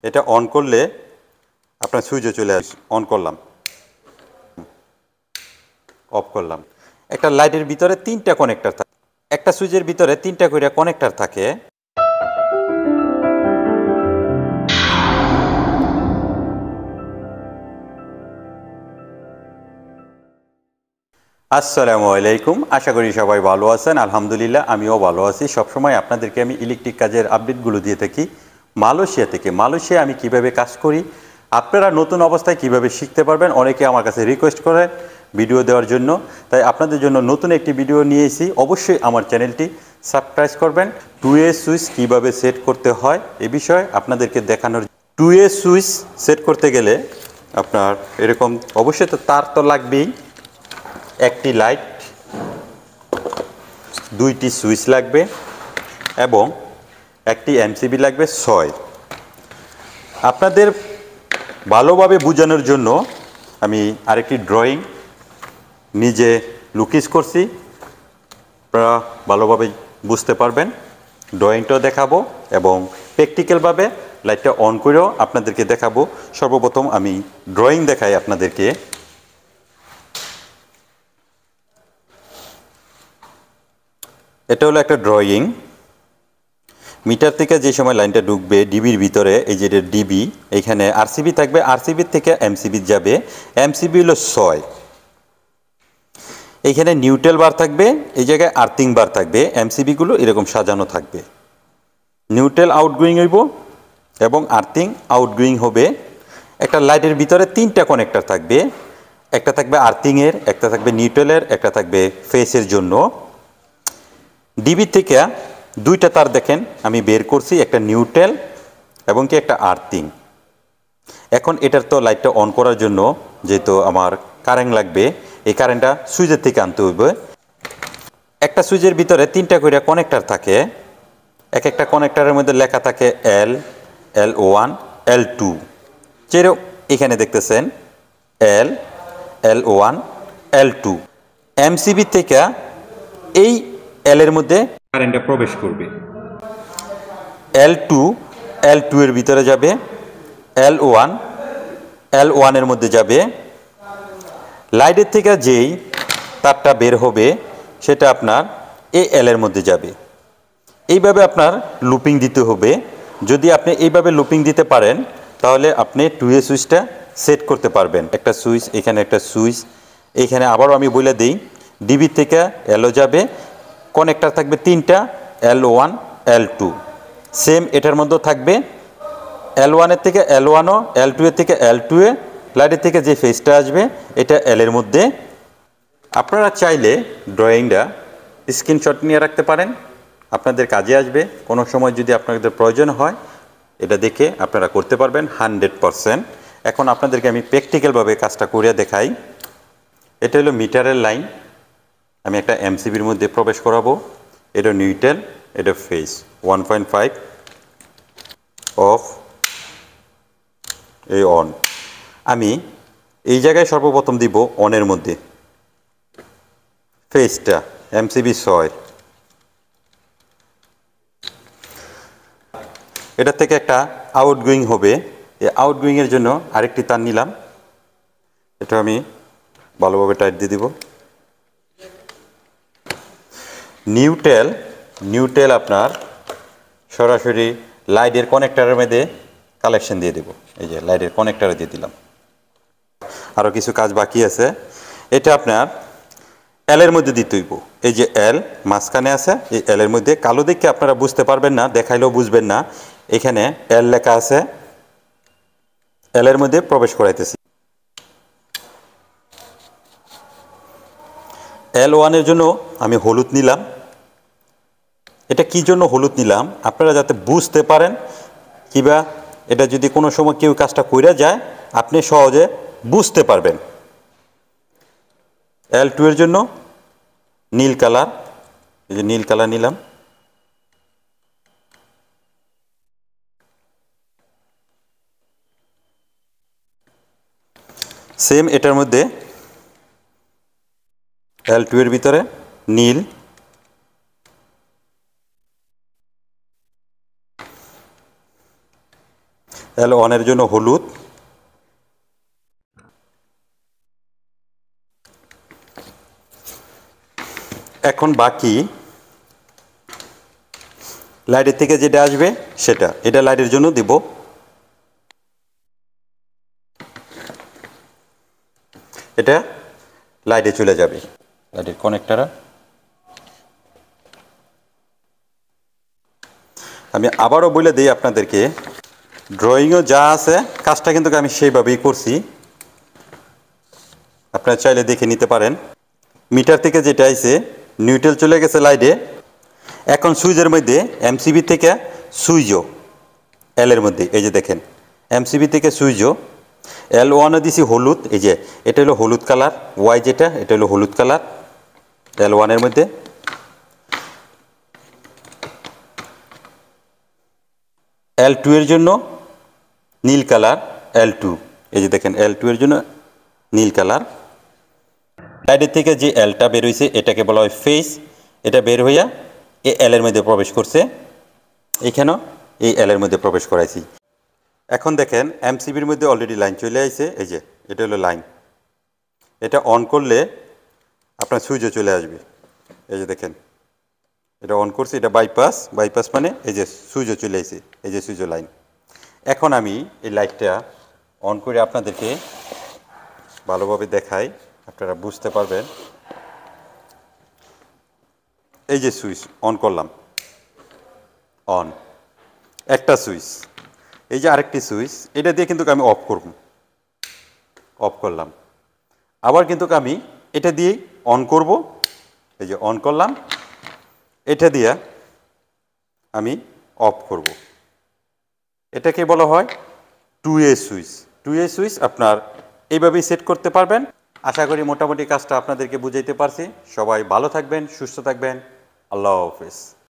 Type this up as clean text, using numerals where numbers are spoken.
এটা অন করলে আপনার সুইচে চলে আসে। অন করলাম, অফ করলাম। একটা লাইটের ভিতরে তিনটা কানেক্টর থাকে, একটা সুইচের ভিতরে তিনটা করে কানেক্টর থাকে। আসসালামু আলাইকুম, আশা করি সবাই ভালো আছেন। আলহামদুলিল্লাহ আমিও ভালো আছি। সবসময় আপনাদেরকে আমি ইলেকট্রিক কাজের আপডেটগুলো দিয়ে থাকি মালয়েশিয়া থেকে। মালয়েশিয়া আমি কিভাবে কাজ করি, আপনারা নতুন অবস্থায় কিভাবে শিখতে পারবেন, অনেকে আমার কাছে রিকোয়েস্ট করে ভিডিও দেওয়ার জন্য। তাই আপনাদের জন্য নতুন একটি ভিডিও নিয়ে এসেছি। অবশ্যই আমার চ্যানেলটি সাবস্ক্রাইব করবেন। 2A সুইচ কীভাবে সেট করতে হয় এ বিষয়ে আপনাদেরকে দেখানোর। 2A সুইচ সেট করতে গেলে আপনার এরকম অবশ্যই তো তার তো লাগবেই, একটি লাইট, দুইটি সুইচ লাগবে এবং একটি এমসিবি লাগবে 6। আপনাদের ভালোভাবে বোঝানোর জন্য আমি আরেকটি ড্রয়িং নিজে লুকিস করছি, আপনারা ভালোভাবে বুঝতে পারবেন। ড্রয়িংটাও দেখাবো এবং প্র্যাকটিক্যালভাবে লাইটটা অন করেও আপনাদেরকে দেখাবো। সর্বপ্রথম আমি ড্রয়িং দেখাই আপনাদেরকে। এটা হলো একটা ড্রয়িং। মিটার থেকে যে সময় লাইনটা ঢুকবে ডিবির ভিতরে, এই যে ডিবি, এখানে আরসিবি থাকবে, আরসিবির থেকে এমসিবি যাবে। এমসিবি হলো 6। এইখানে নিউট্রাল বার থাকবে, এই জায়গায় আর্থিং বার থাকবে। এমসিবিগুলো এরকম সাজানো থাকবে। নিউট্রাল আউটগোয়িং হইব এবং আর্থিং আউটগোয়িং হবে। একটা লাইটের ভিতরে তিনটা কানেক্টর থাকবে, একটা থাকবে আর্থিংয়ের, একটা থাকবে নিউট্রালের, একটা থাকবে ফেসের জন্য। ডিবি থেকে দুইটা তার দেখেন আমি বের করছি, একটা নিউট্রাল এবং কি একটা আর্থিং। এখন এটার তো লাইটটা অন করার জন্য যেহেতু আমার কারেন্ট লাগবে, এই কারেন্টটা সুইচের থেকে আনতে হইবে। একটা সুইচের ভিতরে তিনটা করে কানেক্টর থাকে, এক একটা কানেক্টরের মধ্যে লেখা থাকে L1, L2। যেরকম এখানে দেখতেছেন L1, L2। এমসিবি থেকে এই এল এর মধ্যে কারেন্টটা প্রবেশ করবে। L2 এর ভিতরে যাবে, L1 এর মধ্যে যাবে। লাইটের থেকে যেই তারটা বের হবে সেটা আপনার এল এর মধ্যে যাবে। এইভাবে আপনার লুপিং দিতে হবে। যদি আপনি এইভাবে লুপিং দিতে পারেন তাহলে আপনি 2A সুইচটা সেট করতে পারবেন। একটা সুইচ, এখানে একটা সুইচ, এইখানে আবারও আমি বলে দিই, ডিবি থেকে এলও যাবে, কানেক্টর থাকবে তিনটা, L1, L2। সেম এটার মধ্যেও থাকবে L1 এর থেকে L1ও, L2 এর থেকে L2 এ। লাইটের থেকে যে ফেসটা আসবে এটা এল এর মধ্যে। আপনারা চাইলে ড্রয়িংটা স্ক্রিনশট নিয়ে রাখতে পারেন, আপনাদের কাজে আসবে। কোনো সময় যদি আপনাদের প্রয়োজন হয় এটা দেখে আপনারা করতে পারবেন 100%। এখন আপনাদেরকে আমি প্র্যাকটিক্যালভাবে কাজটা করে দেখাই। এটা হলো মিটারের লাইন, আমি একটা এমসিবির মধ্যে প্রবেশ করাবো। এটা নিউট্রাল, এটা ফেস। 1.5 অফ, এই অন। আমি এই জায়গায় সর্বপ্রথম দিব অনের মধ্যে ফেসটা, এমসিবি 6। এটা থেকে একটা আউটগোয়িং হবে। এই আউটগোয়িংয়ের জন্য আরেকটি তার নিলাম, এটা আমি ভালোভাবে টাইট দিয়ে দিব। নিউট্রাল আপনার সরাসরি লাইটের কানেক্টরের মধ্যে কালেকশন দিয়ে দেব। এই যে লাইটের কানেক্টরে দিয়ে দিলাম। আরও কিছু কাজ বাকি আছে। এটা আপনার এল এর মধ্যে দিতে হইব। এই যে এল মাঝখানে আছে, এই এল এর মধ্যে কালো দেখে আপনারা বুঝতে পারবেন না, দেখাইলেও বুঝবেন না। এখানে এল লেখা আছে, এল এর মধ্যে প্রবেশ করাইতেছি। L1 এর জন্য আমি হলুদ নিলাম। এটা কি জন্য হলুদ নিলাম আপনারা যাতে বুঝতে পারেন, কিবা এটা যদি কোনো সময় কেউ কাজটা কইরা যায় আপনি সহজে বুঝতে পারবেন। L2 এর জন্য নীল কালার, এই যে নীল কালার নিলাম। সেম এটার মধ্যে L2 এর ভিতরে নীল, L1 এর জন্য হলুদ, এখন বাকি লাইটের থেকে যেটা আসবে সেটা, এটা লাইটের জন্য দিব। এটা লাইটে চলে যাবে, লাইটের কানেক্টর। আমি আবারও বলে দিই আপনাদেরকে, ড্রয়িংও যা আছে কাজটা কিন্তু আমি সেইভাবেই করছি, আপনারা চাইলে দেখে নিতে পারেন। মিটার থেকে যেটা আইছে নিউট্রাল চলে গেছে লাইটে। এখন সুইচের মধ্যে এমসিবি থেকে সুইচও এলের মধ্যে, এই যে দেখেন এমসিবি থেকে সুইচও L1 দিছি হলুদ, এই যে এটা হলো হলুদ কালার, ওয়াই যেটা এটা হলো হলুদ কালার L1 এর মধ্যে। L2 এর জন্য নীল কালার, L2 এই যে দেখেন L2 এর জন্য নীল কালার। লাইটের থেকে যে এলটা বের হয়েছে এটাকে বলা হয় ফেস, এটা বের হইয়া এই এল এর মধ্যে প্রবেশ করছে, এইখানেও এই এল এর মধ্যে প্রবেশ করাইছি। এখন দেখেন এমসিবির মধ্যে অলরেডি লাইন চলে আসছে, এই যে এটা হলো লাইন। এটা অন করলে আপনার সুইচও চলে আসবে, এই যে দেখেন এটা অন করছি, এটা বাইপাস, বাইপাস মানে এই যে সুইচও চলে আসছে, এই যে সুইচও লাইন। এখন আমি এই লাইটটা অন করে আপনাদেরকে ভালোভাবে দেখাই, আপনারা বুঝতে পারবেন। এই যে সুইচ অন করলাম, অন একটা সুইচ, এই যে আরেকটি সুইচ, এটা দিয়ে কিন্তু আমি অফ করব, অফ করলাম। আবার কিন্তু আমি এটা দিয়ে অন করব, এই যে অন করলাম, এটা দিয়ে আমি অফ করব। এটাকে বলা হয় 2A সুইচ। 2A সুইচ আপনার এইভাবেই সেট করতে পারবেন। আশা করি মোটামুটি কাজটা আপনাদেরকে বুঝাইতে পারছি। সবাই ভালো থাকবেন, সুস্থ থাকবেন। আল্লাহ হাফেজ।